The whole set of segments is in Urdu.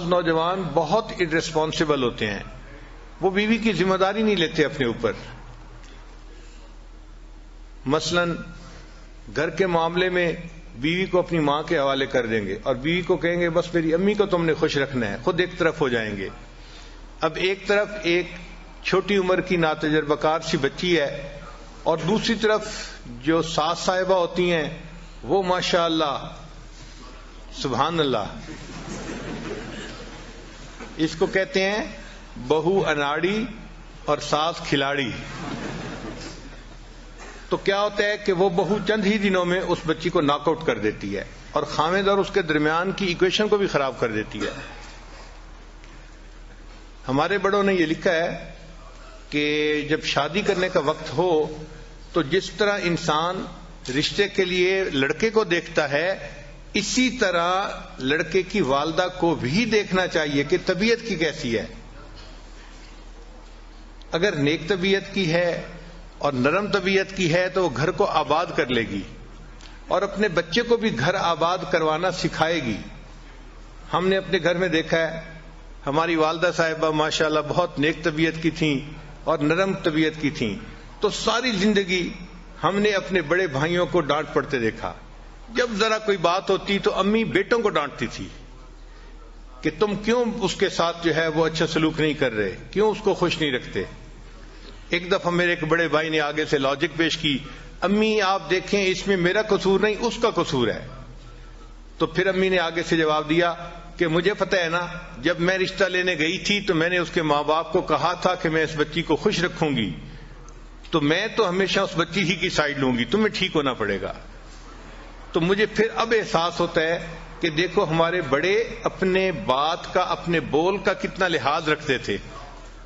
نوجوان بہت irresponsible ہوتے ہیں، وہ بیوی کی ذمہ داری نہیں لیتے اپنے اوپر. مثلا گھر کے معاملے میں بیوی کو اپنی ماں کے حوالے کر دیں گے اور بیوی کو کہیں گے بس میری امی کو تم نے خوش رکھنا ہے، خود ایک طرف ہو جائیں گے. اب ایک طرف ایک چھوٹی عمر کی ناتجربہ کار سی بچی ہے اور دوسری طرف جو ساس صاحبہ ہوتی ہیں وہ ماشاء اللہ سبحان اللہ، اس کو کہتے ہیں بہو اناڑی اور ساس کھلاڑی. تو کیا ہوتا ہے کہ وہ بہو چند ہی دنوں میں اس بچی کو ناک آؤٹ کر دیتی ہے اور خاوند اور اس کے درمیان کی ایکویشن کو بھی خراب کر دیتی ہے. ہمارے بڑوں نے یہ لکھا ہے کہ جب شادی کرنے کا وقت ہو تو جس طرح انسان رشتے کے لیے لڑکے کو دیکھتا ہے اسی طرح لڑکے کی والدہ کو بھی دیکھنا چاہیے کہ طبیعت کی کیسی ہے. اگر نیک طبیعت کی ہے اور نرم طبیعت کی ہے تو وہ گھر کو آباد کر لے گی اور اپنے بچے کو بھی گھر آباد کروانا سکھائے گی. ہم نے اپنے گھر میں دیکھا ہے ہماری والدہ صاحبہ ماشاءاللہ بہت نیک طبیعت کی تھیں اور نرم طبیعت کی تھیں، تو ساری زندگی ہم نے اپنے بڑے بھائیوں کو ڈانٹ پڑتے دیکھا. جب ذرا کوئی بات ہوتی تو امی بیٹوں کو ڈانٹتی تھی کہ تم کیوں اس کے ساتھ جو ہے وہ اچھا سلوک نہیں کر رہے، کیوں اس کو خوش نہیں رکھتے. ایک دفعہ میرے ایک بڑے بھائی نے آگے سے لاجک پیش کی، امی آپ دیکھیں اس میں میرا قصور نہیں اس کا قصور ہے. تو پھر امی نے آگے سے جواب دیا کہ مجھے پتہ ہے نا، جب میں رشتہ لینے گئی تھی تو میں نے اس کے ماں باپ کو کہا تھا کہ میں اس بچی کو خوش رکھوں گی، تو میں تو ہمیشہ اس بچی ہی کی سائڈ لوں گی، تمہیں ٹھیک ہونا پڑے گا. تو مجھے پھر اب احساس ہوتا ہے کہ دیکھو ہمارے بڑے اپنے بات کا اپنے بول کا کتنا لحاظ رکھتے تھے،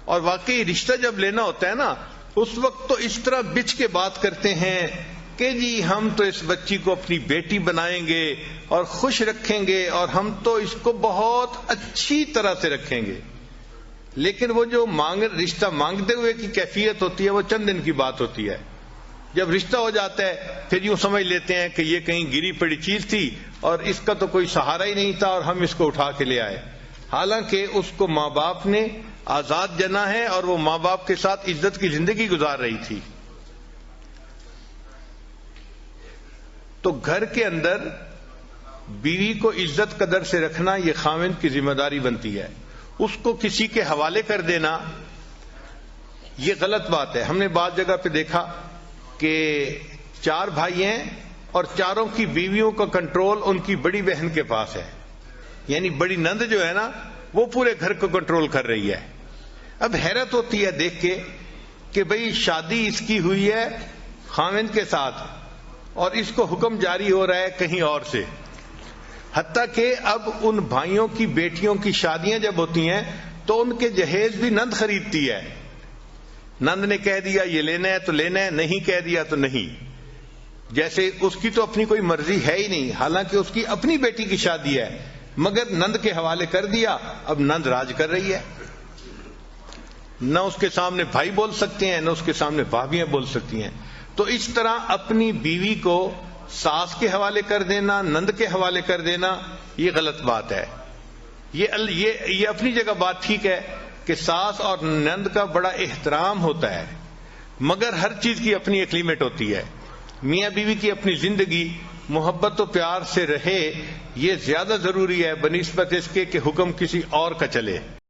اور واقعی رشتہ جب لینا ہوتا ہے نا اس وقت تو اس طرح بچ کے بات کرتے ہیں کہ جی ہم تو اس بچی کو اپنی بیٹی بنائیں گے اور خوش رکھیں گے اور ہم تو اس کو بہت اچھی طرح سے رکھیں گے. لیکن وہ جو رشتہ مانگتے ہوئے کی کیفیت ہوتی ہے وہ چند دن کی بات ہوتی ہے. جب رشتہ ہو جاتا ہے پھر یوں سمجھ لیتے ہیں کہ یہ کہیں گری پڑی چیز تھی اور اس کا تو کوئی سہارا ہی نہیں تھا اور ہم اس کو اٹھا کے لے آئے، حالانکہ اس کو ماں باپ نے آزاد جنا ہے اور وہ ماں باپ کے ساتھ عزت کی زندگی گزار رہی تھی. تو گھر کے اندر بیوی کو عزت قدر سے رکھنا یہ خاوند کی ذمہ داری بنتی ہے. اس کو کسی کے حوالے کر دینا یہ غلط بات ہے. ہم نے بعض جگہ پہ دیکھا کہ 4 بھائی ہیں اور چاروں کی بیویوں کا کنٹرول ان کی بڑی بہن کے پاس ہے، یعنی بڑی نند جو ہے نا وہ پورے گھر کو کنٹرول کر رہی ہے. اب حیرت ہوتی ہے دیکھ کے کہ بھئی شادی اس کی ہوئی ہے خاوند کے ساتھ اور اس کو حکم جاری ہو رہا ہے کہیں اور سے. حتیٰ کہ اب ان بھائیوں کی بیٹیوں کی شادیاں جب ہوتی ہیں تو ان کے جہیز بھی نند خریدتی ہے. نند نے کہہ دیا یہ لینا ہے تو لینا ہے، نہیں کہہ دیا تو نہیں. جیسے اس کی تو اپنی کوئی مرضی ہے ہی نہیں، حالانکہ اس کی اپنی بیٹی کی شادی ہے مگر نند کے حوالے کر دیا. اب نند راج کر رہی ہے، نہ اس کے سامنے بھائی بول سکتے ہیں نہ اس کے سامنے بھابیاں بول سکتی ہیں. تو اس طرح اپنی بیوی کو ساس کے حوالے کر دینا، نند کے حوالے کر دینا یہ غلط بات ہے. یہ اپنی جگہ بات ٹھیک ہے کہ ساس اور نند کا بڑا احترام ہوتا ہے مگر ہر چیز کی اپنی ایک لیمٹ ہوتی ہے. میاں بیوی کی اپنی زندگی محبت و پیار سے رہے یہ زیادہ ضروری ہے بنسبت اس کے کہ حکم کسی اور کا چلے.